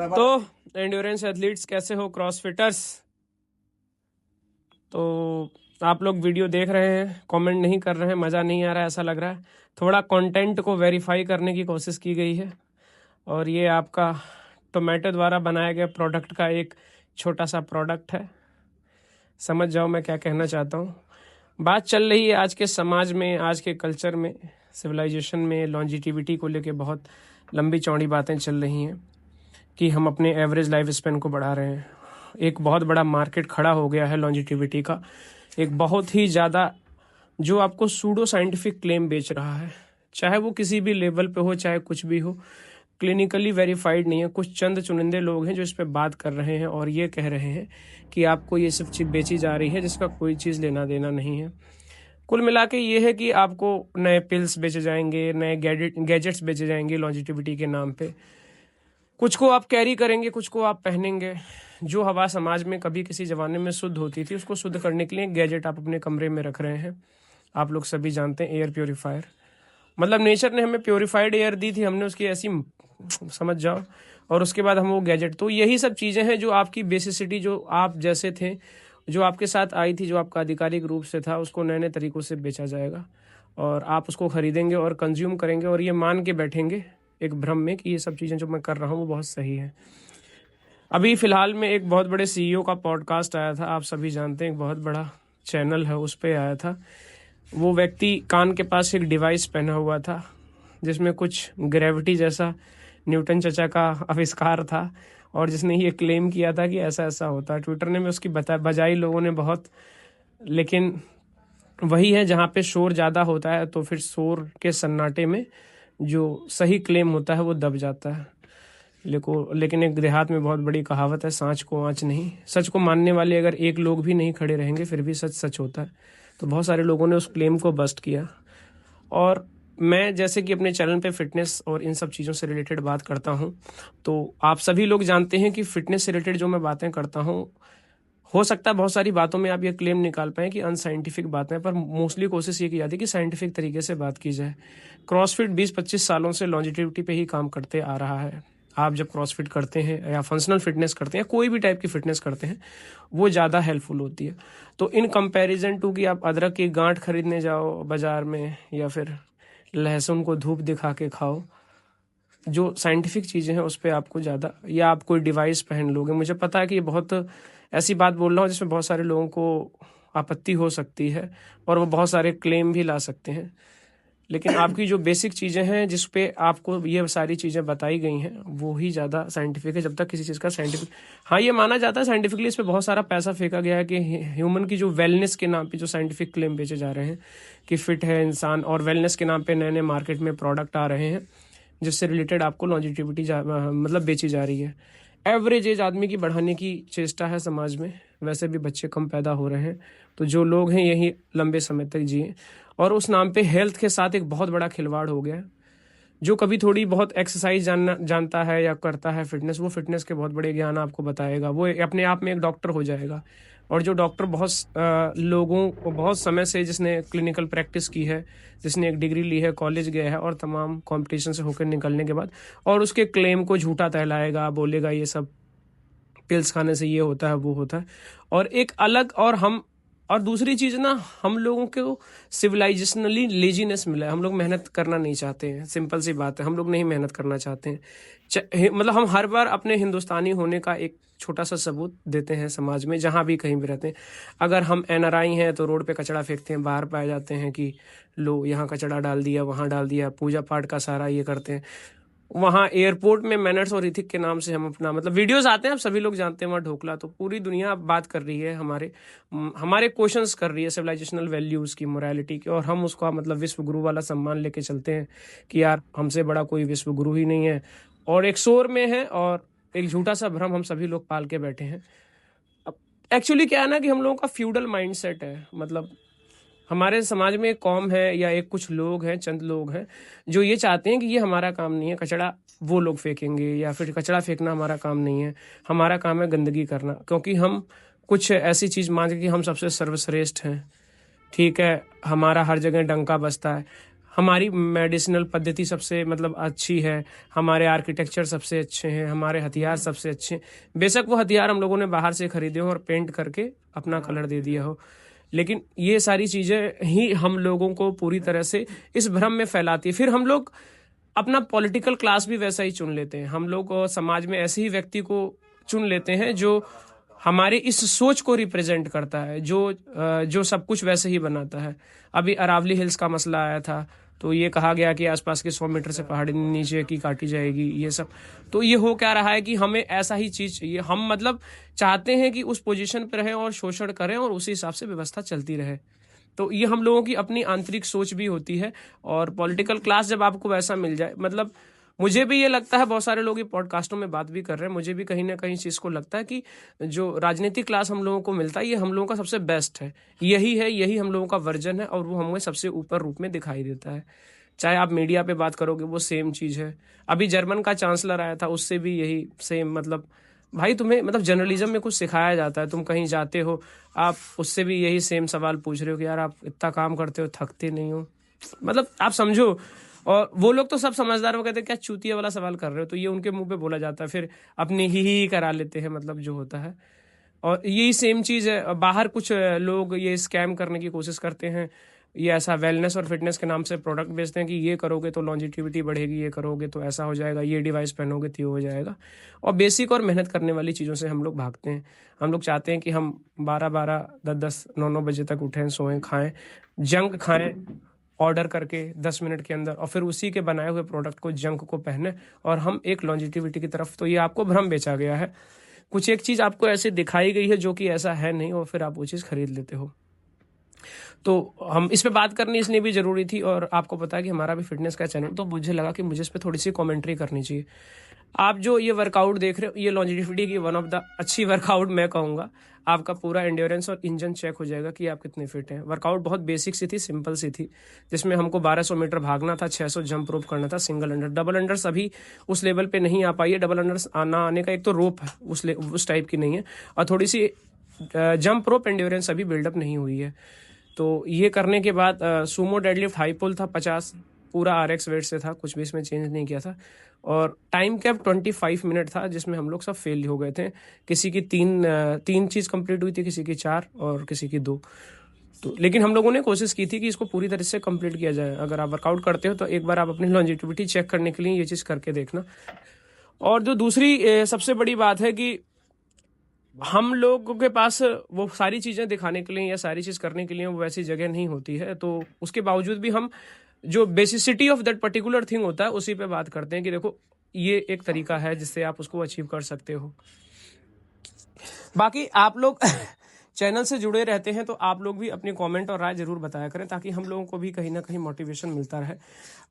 तो endurance athletes कैसे हो, क्रॉसफिटर्स? तो आप लोग वीडियो देख रहे हैं, कमेंट नहीं कर रहे हैं, मज़ा नहीं आ रहा है, ऐसा लग रहा है। थोड़ा कंटेंट को वेरीफाई करने की कोशिश की गई है और ये आपका टोमेटो द्वारा बनाया गया प्रोडक्ट का एक छोटा सा प्रोडक्ट है। समझ जाओ मैं क्या कहना चाहता हूँ। बात चल रही है आज के समाज में, आज के कल्चर में, सिविलाइजेशन में लॉन्जिटिविटी को लेके बहुत लंबी चौड़ी बातें चल रही हैं कि हम अपने एवरेज लाइफ स्पेन को बढ़ा रहे हैं। एक बहुत बड़ा मार्केट खड़ा हो गया है लॉन्जिटिविटी का, एक बहुत ही ज़्यादा जो आपको सूडो साइंटिफिक क्लेम बेच रहा है, चाहे वो किसी भी लेवल पे हो, चाहे कुछ भी हो, क्लिनिकली वेरीफाइड नहीं है। कुछ चंद चुनिंदे लोग हैं जो इस पे बात कर रहे हैं और ये कह रहे हैं कि आपको ये सब चीज़ बेची जा रही है जिसका कोई चीज़ लेना देना नहीं है। कुल मिला के ये है कि आपको नए पिल्स बेचे जाएंगे, नए गैजेट्स बेचे जाएंगे लॉन्जिटिविटी के नाम पे। कुछ को आप कैरी करेंगे, कुछ को आप पहनेंगे। जो हवा समाज में कभी किसी ज़माने में शुद्ध होती थी, उसको शुद्ध करने के लिए गैजेट आप अपने कमरे में रख रहे हैं। आप लोग सभी जानते हैं एयर प्योरीफायर, मतलब नेचर ने हमें प्योरीफाइड एयर दी थी, हमने उसकी ऐसी समझ जाओ, और उसके बाद हम वो गैजेट। तो यही सब चीज़ें हैं जो आपकी बेसिसिटी, जो आप जैसे थे, जो आपके साथ आई थी, जो आपका आधिकारिक रूप से था, उसको नए नए तरीक़ों से बेचा जाएगा और आप उसको ख़रीदेंगे और कंज्यूम करेंगे और ये मान के बैठेंगे एक भ्रम में कि ये सब चीज़ें जो मैं कर रहा हूँ वो बहुत सही है। अभी फ़िलहाल में एक बहुत बड़े CEO का पॉडकास्ट आया था, आप सभी जानते हैं, एक बहुत बड़ा चैनल है, उस पर आया था। वो व्यक्ति कान के पास एक डिवाइस पहना हुआ था जिसमें कुछ ग्रेविटी जैसा न्यूटन चचा का आविष्कार था और जिसने ये क्लेम किया था कि ऐसा ऐसा होता है। ट्विटर ने में उसकी बजाई लोगों ने बहुत, लेकिन वही है जहाँ पे शोर ज़्यादा होता है तो फिर शोर के सन्नाटे में जो सही क्लेम होता है वो दब जाता है। लेकिन एक देहात में बहुत बड़ी कहावत है, सांच को आँच नहीं। सच को मानने वाले अगर एक लोग भी नहीं खड़े रहेंगे फिर भी सच सच होता है। तो बहुत सारे लोगों ने उस क्लेम को बस्ट किया और मैं जैसे कि अपने चैनल पे फिटनेस और इन सब चीज़ों से रिलेटेड बात करता हूँ, तो आप सभी लोग जानते हैं कि फिटनेस से रिलेटेड जो मैं बातें करता हूँ, हो सकता है बहुत सारी बातों में आप ये क्लेम निकाल पाएँ कि अनसाइंटिफिक बातें, पर मोस्टली कोशिश ये की जाती है कि साइंटिफिक तरीके से बात की जाए। क्रॉसफिट 20-25 सालों से लॉन्जिटिविटी पे ही काम करते आ रहा है। आप जब क्रॉसफिट करते हैं या फंक्शनल फिटनेस करते हैं, कोई भी टाइप की फिटनेस करते हैं, वो ज़्यादा हेल्पफुल होती है। तो इन कंपैरिजन टू कि आप अदरक की गांठ खरीदने जाओ बाज़ार में या फिर लहसुन को धूप दिखा के खाओ, जो साइंटिफिक चीज़ें हैं उस पर आपको ज़्यादा, या आप कोई डिवाइस पहन लोगे। मुझे पता है कि ये बहुत ऐसी बात बोल रहा हूँ जिसमें बहुत सारे लोगों को आपत्ति हो सकती है और वो बहुत सारे क्लेम भी ला सकते हैं, लेकिन आपकी जो बेसिक चीज़ें हैं जिस पे आपको ये सारी चीज़ें बताई गई हैं वो ही ज़्यादा साइंटिफिक है। जब तक किसी चीज़ का साइंटिफिक, हाँ ये माना जाता है साइंटिफिकली, इस पे बहुत सारा पैसा फेंका गया है कि ह्यूमन की जो वेलनेस के नाम पे जो साइंटिफिक क्लेम बेचे जा रहे हैं कि फिट है इंसान, और वेलनेस के नाम पे नए नए मार्केट में प्रोडक्ट आ रहे हैं जिससे रिलेटेड आपको लॉन्जिटिविटी मतलब बेची जा रही है। एवरेज एज आदमी की बढ़ाने की चेष्टा है समाज में, वैसे भी बच्चे कम पैदा हो रहे हैं, तो जो लोग हैं यही लंबे समय तक जिए, और उस नाम पे हेल्थ के साथ एक बहुत बड़ा खिलवाड़ हो गया है। जो कभी थोड़ी बहुत एक्सरसाइज जानता है या करता है फिटनेस, वो फिटनेस के बहुत बड़े ज्ञान आपको बताएगा, वो अपने आप में एक डॉक्टर हो जाएगा। और जो डॉक्टर बहुत लोगों को बहुत समय से, जिसने क्लिनिकल प्रैक्टिस की है, जिसने एक डिग्री ली है, कॉलेज गया है और तमाम कंपटीशन से होकर निकलने के बाद, और उसके क्लेम को झूठा कहलाएगा, बोलेगा ये सब पिल्स खाने से ये होता है वो होता है। और एक अलग, और दूसरी चीज़ ना, हम लोगों को सिविलाइजेशनली लेजीनेस मिला है। हम लोग मेहनत करना नहीं चाहते हैं, सिंपल सी बात है, हम लोग नहीं मेहनत करना चाहते हैं। मतलब हम हर बार अपने हिंदुस्तानी होने का एक छोटा सा सबूत देते हैं समाज में, जहाँ भी कहीं भी रहते हैं। अगर हम NRI हैं तो रोड पे कचरा फेंकते हैं, बाहर पाए जाते हैं कि लो यहाँ कचरा डाल दिया, वहाँ डाल दिया, पूजा पाठ का सारा ये करते हैं। वहाँ एयरपोर्ट में मैनर्स और इथिक के नाम से हम अपना, मतलब वीडियोस आते हैं, आप सभी लोग जानते हैं, वहाँ ढोकला, तो पूरी दुनिया अब बात कर रही है, हमारे क्वेश्चंस कर रही है सिविलाइजेशनल वैल्यूज़ की, मोरालिटी की, और हम उसका मतलब विश्व गुरु वाला सम्मान लेके चलते हैं कि यार हमसे बड़ा कोई विश्व गुरु ही नहीं है, और एक शोर में है और एक झूठा सा भ्रम हम सभी लोग पाल के बैठे हैं। अब एक्चुअली क्या है ना कि हम लोगों का फ्यूडल माइंडसेट है, मतलब हमारे समाज में एक कौम है या एक कुछ लोग हैं, चंद लोग हैं जो ये चाहते हैं कि ये हमारा काम नहीं है, कचरा वो लोग फेंकेंगे, या फिर कचरा फेंकना हमारा काम नहीं है, हमारा काम है गंदगी करना, क्योंकि हम कुछ ऐसी चीज़ मांगे कि हम सबसे सर्वश्रेष्ठ हैं। ठीक है, हमारा हर जगह डंका बजता है, हमारी मेडिसिनल पद्धति सबसे मतलब अच्छी है, हमारे आर्किटेक्चर सबसे अच्छे हैं, हमारे हथियार सबसे अच्छे हैं। बेशक वो हथियार हम लोगों ने बाहर से खरीदे हो और पेंट करके अपना कलर दे दिया हो, लेकिन ये सारी चीज़ें ही हम लोगों को पूरी तरह से इस भ्रम में फैलाती है। फिर हम लोग अपना पॉलिटिकल क्लास भी वैसा ही चुन लेते हैं। हम लोग समाज में ऐसे ही व्यक्ति को चुन लेते हैं जो हमारे इस सोच को रिप्रेजेंट करता है, जो सब कुछ वैसे ही बनाता है। अभी अरावली हिल्स का मसला आया था, तो ये कहा गया कि आसपास के 100 मीटर से पहाड़ी नीचे की काटी जाएगी, ये सब। तो ये हो क्या रहा है कि हमें ऐसा ही चीज चाहिए। हम मतलब चाहते हैं कि उस पोजीशन पर रहें और शोषण करें और उसी हिसाब से व्यवस्था चलती रहे। तो ये हम लोगों की अपनी आंतरिक सोच भी होती है। और पॉलिटिकल क्लास जब आपको वैसा मिल जाए, मतलब मुझे भी ये लगता है, बहुत सारे लोग ये पॉडकास्टों में बात भी कर रहे हैं, मुझे भी कहीं ना कहीं चीज़ को लगता है कि जो राजनीतिक क्लास हम लोगों को मिलता है, ये हम लोगों का सबसे बेस्ट है, यही हम लोगों का वर्जन है, और वो हमें सबसे ऊपर रूप में दिखाई देता है। चाहे आप मीडिया पे बात करोगे, वो सेम चीज़ है। अभी जर्मन का चांसलर आया था, उससे भी यही सेम, मतलब भाई तुम्हें मतलब जर्नलिज्म में कुछ सिखाया जाता है, तुम कहीं जाते हो, आप उससे भी यही सेम सवाल पूछ रहे हो कि यार आप इतना काम करते हो, थकते नहीं हो, मतलब आप समझो। और वो लोग तो सब समझदार, वो कहते हैं क्या चूतिया वाला सवाल कर रहे हो, तो ये उनके मुंह पे बोला जाता है, फिर अपनी ही करा लेते हैं, मतलब जो होता है। और यही सेम चीज़ है, बाहर कुछ लोग ये स्कैम करने की कोशिश करते हैं, ये ऐसा वेलनेस और फिटनेस के नाम से प्रोडक्ट बेचते हैं कि ये करोगे तो लॉन्जिटिविटी बढ़ेगी, ये करोगे तो ऐसा हो जाएगा, ये डिवाइस पहनोगे तो ये हो जाएगा। और बेसिक और मेहनत करने वाली चीज़ों से हम लोग भागते हैं। हम लोग चाहते हैं कि हम 12-12, 10-10, 9-9 बजे तक उठें, सोएं, खाएं, जंक खाएं ऑर्डर करके 10 मिनट के अंदर, और फिर उसी के बनाए हुए प्रोडक्ट को, जंक को पहने, और हम एक लॉन्जिटिविटी की तरफ। तो ये आपको भ्रम बेचा गया है, कुछ एक चीज़ आपको ऐसे दिखाई गई है जो कि ऐसा है नहीं, और फिर आप वो चीज़ खरीद लेते हो। तो हम इस पे बात करनी इसलिए भी ज़रूरी थी, और आपको पता है कि हमारा भी फिटनेस का चैनल, तो मुझे लगा कि मुझे इस पर थोड़ी सी कमेंट्री करनी चाहिए। आप जो ये वर्कआउट देख रहे हो, ये लॉन्जिविटी की वन ऑफ द अच्छी वर्कआउट मैं कहूँगा। आपका पूरा एंड्योरेंस और इंजन चेक हो जाएगा कि आप कितने फिट हैं। वर्कआउट बहुत बेसिक सी थी, सिंपल सी थी, जिसमें हमको 1200 मीटर भागना था, 600 जंप रोप करना था, सिंगल अंडर। डबल अंडर्स अभी उस लेवल पे नहीं आ पाई है। डबल अंडर्स आना आने का एक तो रोप है उस टाइप की नहीं है, और थोड़ी सी जंप रोप एंड्योरेंस अभी बिल्डअप नहीं हुई है। तो ये करने के बाद सुमो डेडलिफ्ट हाई पुल था 50, पूरा RX वेट से था, कुछ भी इसमें चेंज नहीं किया था। और टाइम कैप 25 मिनट था, जिसमें हम लोग सब फेल हो गए थे। किसी की तीन चीज़ कंप्लीट हुई थी, किसी की 4 और किसी की 2। तो लेकिन हम लोगों ने कोशिश की थी कि इसको पूरी तरह से कंप्लीट किया जाए। अगर आप वर्कआउट करते हो तो एक बार आप अपनी लॉन्जिटिविटी चेक करने के लिए ये चीज़ करके देखना। और जो दूसरी सबसे बड़ी बात है कि हम लोगों के पास वो सारी चीज़ें दिखाने के लिए या सारी चीज़ करने के लिए वो वैसी जगह नहीं होती है। तो उसके बावजूद भी हम जो basicity of that particular thing होता है उसी पे बात करते हैं कि देखो ये एक तरीका है जिससे आप उसको अचीव कर सकते हो। बाकी आप लोग चैनल से जुड़े रहते हैं, तो आप लोग भी अपनी कमेंट और राय जरूर बताया करें, ताकि हम लोगों को भी कहीं ना कहीं मोटिवेशन मिलता रहे।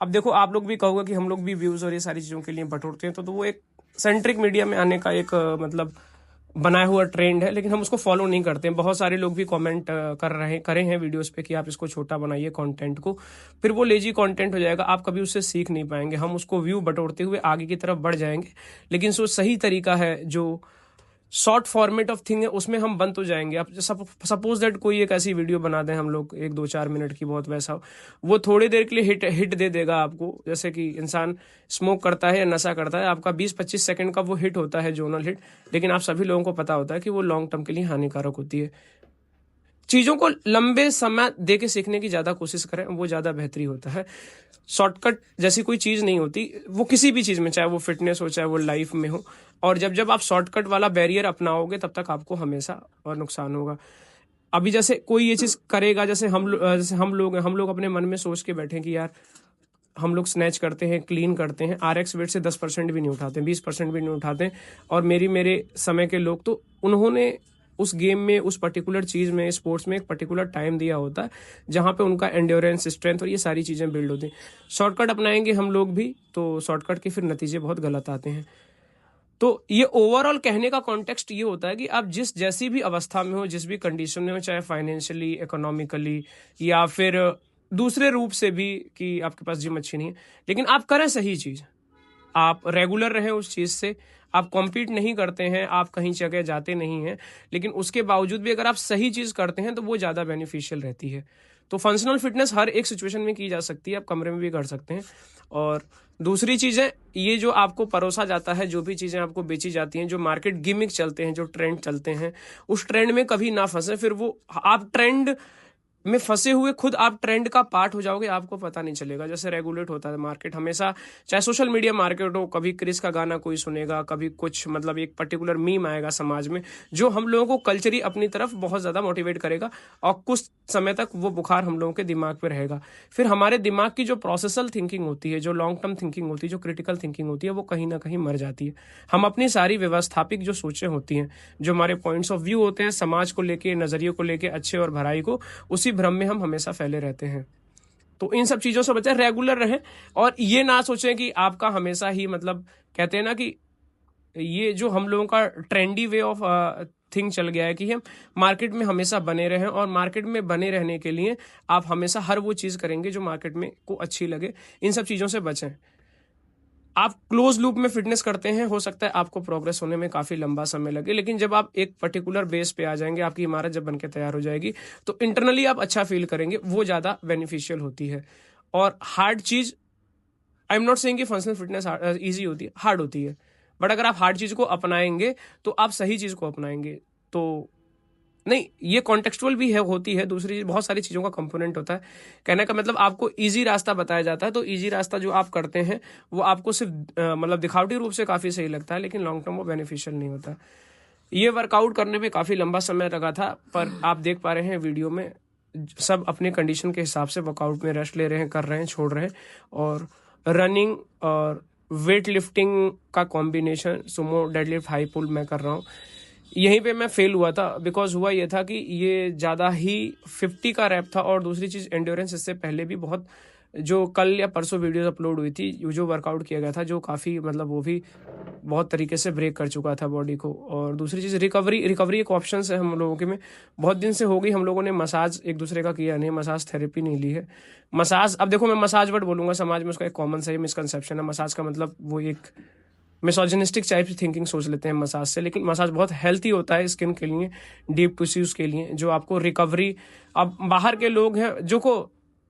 अब देखो, आप लोग भी कहोगे कि हम लोग भी व्यूज़ और ये सारी चीज़ों के लिए बटोरते हैं, तो वो एक सेंट्रिक मीडिया में आने का एक मतलब बनाया हुआ ट्रेंड है, लेकिन हम उसको फॉलो नहीं करते हैं। बहुत सारे लोग भी कमेंट करे हैं वीडियोस पे कि आप इसको छोटा बनाइए कंटेंट को, फिर वो लेजी कंटेंट हो जाएगा, आप कभी उससे सीख नहीं पाएंगे। हम उसको व्यू बटोरते हुए आगे की तरफ बढ़ जाएंगे, लेकिन जो सही तरीका है, जो शॉर्ट फॉर्मेट ऑफ थिंग है, उसमें हम बन तो जाएंगे। अब सपोज दैट कोई एक ऐसी वीडियो बना दें हम लोग, 1-2-4 मिनट की, बहुत वैसा हो, वो थोड़ी देर के लिए हिट दे देगा आपको। जैसे कि इंसान स्मोक करता है या नशा करता है, आपका 20-25 सेकंड का वो हिट होता है, जोनल हिट, लेकिन आप सभी लोगों को पता होता है कि वो लॉन्ग टर्म के लिए हानिकारक होती है। चीज़ों को लंबे समय दे के सीखने की ज़्यादा कोशिश करें, वो ज़्यादा बेहतरी होता है। शॉर्टकट जैसी कोई चीज़ नहीं होती, वो किसी भी चीज़ में, चाहे वो फिटनेस हो, चाहे वो लाइफ में हो। और जब आप शॉर्टकट वाला बैरियर अपनाओगे, तब तक आपको हमेशा और नुकसान होगा। अभी जैसे कोई ये चीज़ करेगा, जैसे हम लोग अपने मन में सोच के बैठे कि यार हम लोग स्नैच करते हैं, क्लीन करते हैं, RX वेट से 10% भी नहीं उठाते, 20% भी नहीं उठाते, और मेरे समय के लोग, तो उन्होंने उस गेम में, उस पर्टिकुलर चीज़ में, स्पोर्ट्स में एक पर्टिकुलर टाइम दिया होता है जहाँ पे उनका एंड्योरेंस, स्ट्रेंथ और ये सारी चीज़ें बिल्ड होती हैं। शॉर्टकट अपनाएंगे हम लोग भी, तो शॉर्टकट के फिर नतीजे बहुत गलत आते हैं। तो ये ओवरऑल कहने का कॉन्टेक्स्ट ये होता है कि आप जैसी भी अवस्था में हो, जिस भी कंडीशन में हो, चाहे फाइनेंशियली, इकोनॉमिकली, या फिर दूसरे रूप से भी, कि आपके पास जिम अच्छी नहीं है, लेकिन आप करें सही चीज़, आप रेगुलर रहें उस चीज़ से। आप कॉम्पीट नहीं करते हैं, आप कहीं जगह जाते नहीं हैं, लेकिन उसके बावजूद भी अगर आप सही चीज़ करते हैं तो वो ज़्यादा बेनिफिशियल रहती है। तो फंक्शनल फिटनेस हर एक सिचुएशन में की जा सकती है, आप कमरे में भी कर सकते हैं। और दूसरी चीज़ है, ये जो आपको परोसा जाता है, जो भी चीज़ें आपको बेची जाती हैं, जो मार्केट गिमिक चलते हैं, जो ट्रेंड चलते हैं, उस ट्रेंड में कभी ना फंसे। फिर वो आप ट्रेंड में फंसे हुए खुद आप ट्रेंड का पार्ट हो जाओगे, आपको पता नहीं चलेगा। जैसे रेगुलेट होता है मार्केट हमेशा, चाहे सोशल मीडिया मार्केट हो, कभी क्रिस का गाना कोई सुनेगा, कभी कुछ मतलब एक पर्टिकुलर मीम आएगा समाज में जो हम लोगों को कल्चरी अपनी तरफ बहुत ज़्यादा मोटिवेट करेगा, और कुछ समय तक वो बुखार हम लोगों के दिमाग पे रहेगा। फिर हमारे दिमाग की जो प्रोसेसल थिंकिंग होती है, जो लॉन्ग टर्म थिंकिंग होती है, जो क्रिटिकल थिंकिंग होती है, वो कहीं ना कहीं मर जाती है। हम अपनी सारी व्यवस्थापिक जो सोचें होती हैं, जो हमारे पॉइंट्स ऑफ व्यू होते हैं समाज को लेके, नज़रिए को लेके, अच्छे और भलाई को, उसी भ्रम में हम हमेशा फैले रहते हैं। तो इन सब चीज़ों से बचें, रेगुलर रहें, और ये ना सोचें कि आपका हमेशा ही मतलब, कहते हैं ना कि ये जो हम लोगों का ट्रेंडी वे ऑफ थिंग चल गया है कि हम मार्केट में हमेशा बने रहें, और मार्केट में बने रहने के लिए आप हमेशा हर वो चीज़ करेंगे जो मार्केट में को अच्छी लगे। इन सब चीज़ों से बचें। आप क्लोज लूप में फिटनेस करते हैं, हो सकता है आपको प्रोग्रेस होने में काफ़ी लंबा समय लगे, लेकिन जब आप एक पर्टिकुलर बेस पे आ जाएंगे, आपकी इमारत जब बनकर तैयार हो जाएगी, तो इंटरनली आप अच्छा फील करेंगे, वो ज़्यादा बेनिफिशियल होती है। और hard cheese, I am not saying कि फंक्शनल फिटनेस ईजी होती है, हार्ड होती है। बट अगर आप हार्ड चीज़ को अपनाएंगे तो आप सही चीज़ को अपनाएंगे। तो नहीं, ये कॉन्टेक्चुअल भी है, होती है। दूसरी बहुत सारी चीज़ों का कंपोनेंट होता है। कहने का मतलब आपको इजी रास्ता बताया जाता है, तो इजी रास्ता जो आप करते हैं वो आपको सिर्फ मतलब दिखावटी रूप से काफ़ी सही लगता है, लेकिन लॉन्ग टर्म वो बेनिफिशियल नहीं होता। ये वर्कआउट करने में काफ़ी लंबा समय लगा था, पर आप देख पा रहे हैं वीडियो में सब अपने कंडीशन के हिसाब से वर्कआउट में रेस्ट ले रहे हैं, कर रहे हैं, छोड़ रहे हैं। और रनिंग और वेट लिफ्टिंग का कॉम्बिनेशन, सुमो, डेडलिफ्ट, हाई पुल मैं कर रहा हूँ। यहीं पे मैं फेल हुआ था, बिकॉज हुआ ये था कि ये ज़्यादा ही 50 का रैप था। और दूसरी चीज़ एंड्योरेंस, इससे पहले भी बहुत, जो कल या परसों वीडियोस अपलोड हुई थी, जो वर्कआउट किया गया था, जो काफ़ी मतलब वो भी बहुत तरीके से ब्रेक कर चुका था बॉडी को। और दूसरी चीज़ रिकवरी एक ऑप्शन है हम लोगों के में। बहुत दिन से हो गई हम लोगों ने मसाज एक दूसरे का किया नहीं, मसाज थेरेपी नहीं ली है। मसाज, अब देखो मैं मसाज वर्ड बोलूँगा, समाज में उसका एक कॉमन सा मिसकंसेप्शन है। मसाज का मतलब वो एक मिसोजिनिस्टिक टाइप की थिंकिंग सोच लेते हैं मसाज से, लेकिन मसाज बहुत हेल्थी होता है स्किन के लिए, डीप टिश्यूज के लिए, जो आपको रिकवरी। अब बाहर के लोग हैं जो को,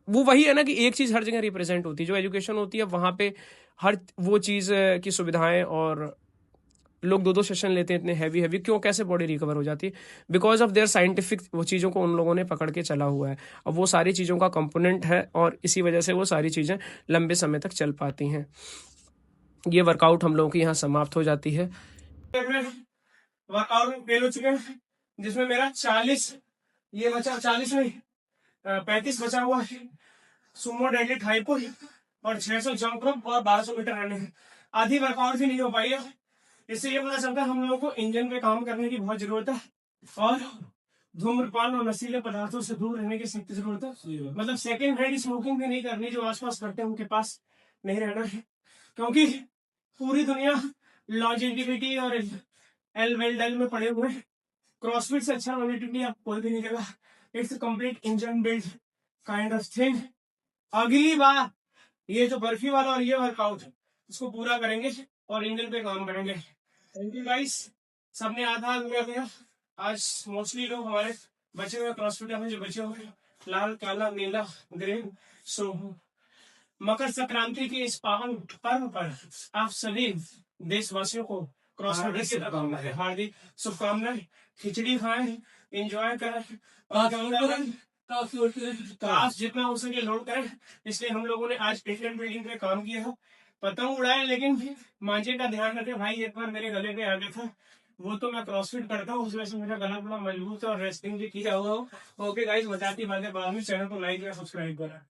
वो वही है ना कि एक चीज़ हर जगह रिप्रेजेंट होती है, जो एजुकेशन होती है वहाँ पे हर वो चीज़ की सुविधाएं, और लोग 2-2 सेशन लेते हैं इतने हैवी हैवी, क्यों, कैसे बॉडी रिकवर हो जाती है? बिकॉज ऑफ देयर साइंटिफिक, वो चीज़ों को उन लोगों ने पकड़ के चला हुआ है। अब वो सारी चीज़ों का कंपोनेंट है, और इसी वजह से वो सारी चीज़ें लंबे समय तक चल पाती हैं। ये वर्कआउट हम लोगों की यहाँ समाप्त हो जाती है। वर्कआउट में फेल हो चुके हैं, जिसमें मेरा 40 ये बचा, 40 नहीं 35 बचा हुआ है। सुमो, डेडलिफ्ट, हाई पुल और 600 जंप रोप और 1200 मीटर रनिंग। आधी वर्कआउट भी नहीं हो पाई है। इससे ये पता चलता है हम लोगों को इंजन पे काम करने की बहुत जरूरत है, और धूम्रपान और नशीले पदार्थों से दूर रहने की सख्त जरूरत है। मतलब सेकेंड हैंड स्मोकिंग भी नहीं करनी, जो आसपास करते हैं उनके पास नहीं रहना है, क्योंकि पूरी दुनिया लॉन्जेविटी और एल वेल डेल में पड़े हुए। क्रॉसफिट से अच्छा लॉन्जेविटी आप कोई भी नहीं देगा। It's complete engine build kind of thing. अगली बार ये जो बर्फी वाला और ये वर्कआउट है, इसको पूरा करेंगे और इंजन पे काम करेंगे। थैंक यू गाइस, सबने आधा दिया। आज मोस्टली लोग हमारे बचे हुए क्रॉसफिट में जो बचे हुए लाल, काला, नीला, ग्रीन, सो मकर संक्रांति के इस पावन पर्व पर आप सभी देशवासियों को क्रॉसफिट की हार्दिक शुभकामनाएं। खिचड़ी खाएं, एंजॉय करें, काश जितना हो सके लोड करें। इसलिए हम लोगों ने आज इंडियन बिल्डिंग पे काम किया है। पतंग उड़ाए, लेकिन मांझे का ध्यान रखें भाई। एक बार मेरे गले पे आ गया था, वो तो मैं क्रॉसफिट करता हूँ, उस वजह से मेरा गला बड़ा मजबूत है और रेस्टिंग भी किया हुआ हो। ओके गाइस, बताती बातें बाद में। चैनल को लाइक या सब्सक्राइब करें।